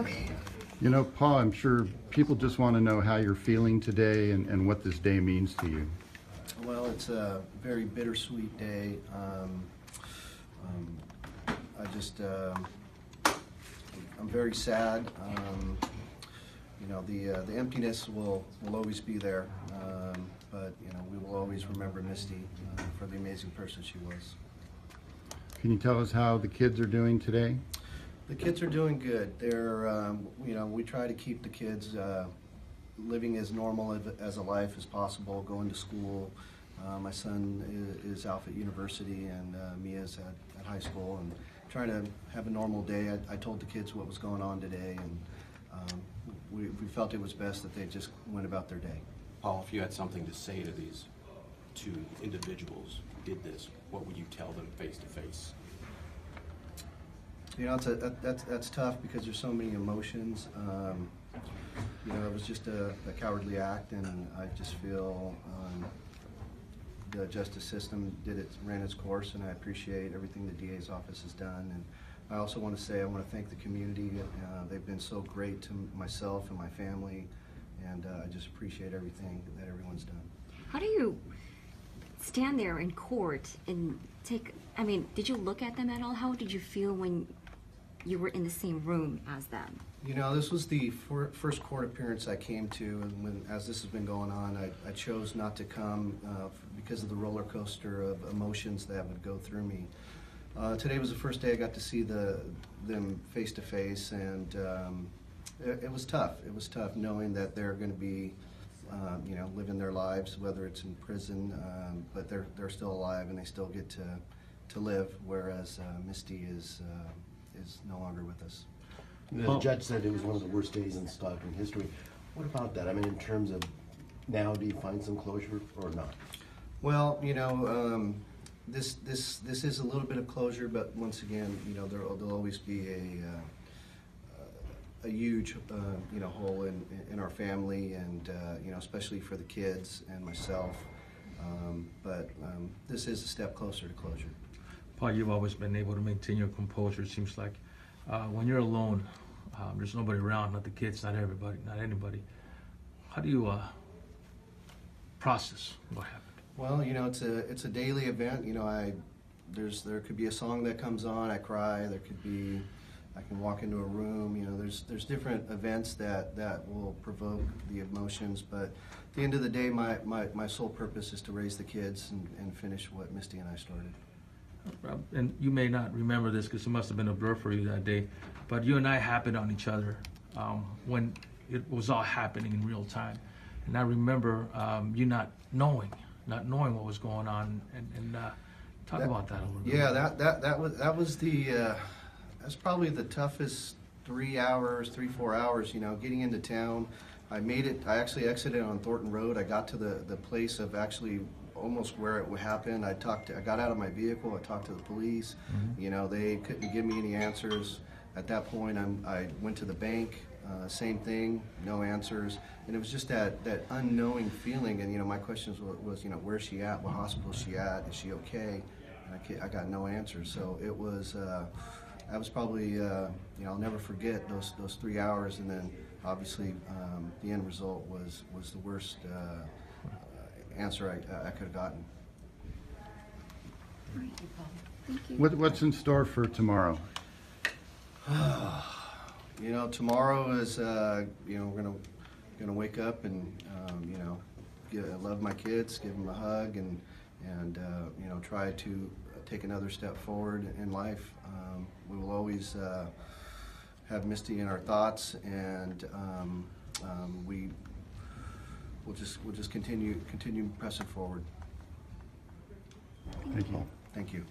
Okay. You know, Paul, I'm sure people just want to know how you're feeling today and what this day means to you. Well, it's a very bittersweet day. I'm very sad. You know, the emptiness will always be there, but you know, we will always remember Misty for the amazing person she was. Can you tell us how the kids are doing today? The kids are doing good. They're, you know, we try to keep the kids living as normal as a life as possible, going to school. My son is off at university, and Mia's at high school, and trying to have a normal day. I told the kids what was going on today, and we felt it was best that they just went about their day. Paul, if you had something to say to these two individuals who did this, what would you tell them face to face? You know, that's tough because there's so many emotions. You know, it was just a cowardly act, and I just feel the justice system ran its course, and I appreciate everything the DA's office has done. And I also want to say I want to thank the community. They've been so great to myself and my family, and I just appreciate everything that everyone's done. How do you stand there in court and take, I mean, did you look at them at all? How did you feel when you were in the same room as them? You know, this was the first court appearance I came to, and as this has been going on, I chose not to come because of the roller coaster of emotions that would go through me. Today was the first day I got to see them face to face, and it was tough. It was tough knowing that they're going to be, you know, living their lives, whether it's in prison, but they're still alive and they still get to live, whereas Misty is no longer with us. The judge said it was one of the worst days in Stockton history. What about that? I mean, in terms of now, do you find some closure or not? Well, you know, this is a little bit of closure, but once again, you know, there'll always be a huge, you know, hole in our family, and you know, especially for the kids and myself. But this is a step closer to closure. Paul, you've always been able to maintain your composure. It seems like when you're alone, there's nobody around, not the kids, not everybody, not anybody. How do you process what happened? Well, you know, it's a daily event. You know, there could be a song that comes on, I cry. There could be, I can walk into a room. You know, there's different events that will provoke the emotions. But at the end of the day, my sole purpose is to raise the kids and finish what Misty and I started. And you may not remember this because it must have been a blur for you that day, but you and I happened on each other when it was all happening in real time. And I remember you not knowing what was going on, and talk about that a little bit. Yeah, that's probably the toughest 4 hours, you know, getting into town. I actually exited on Thornton Road. I got to the place of actually almost where it would happen. I got out of my vehicle, I talked to the police. Mm-hmm. You know, they couldn't give me any answers. At that point, I went to the bank, same thing, no answers. And it was just that unknowing feeling, and you know, my questions was, you know, where's she at, what hospital is she at, is she okay? And I got no answers. So it was, that was probably, you know, I'll never forget those 3 hours, and then obviously the end result was the worst answer I could have gotten. Thank you, Paul. Thank you. What's in store for tomorrow? You know, tomorrow is, you know, we're gonna wake up and, you know, love my kids, give them a hug, and you know, try to take another step forward in life. We will always have Misty in our thoughts, and we'll just continue pressing forward. Thank you. Thank you.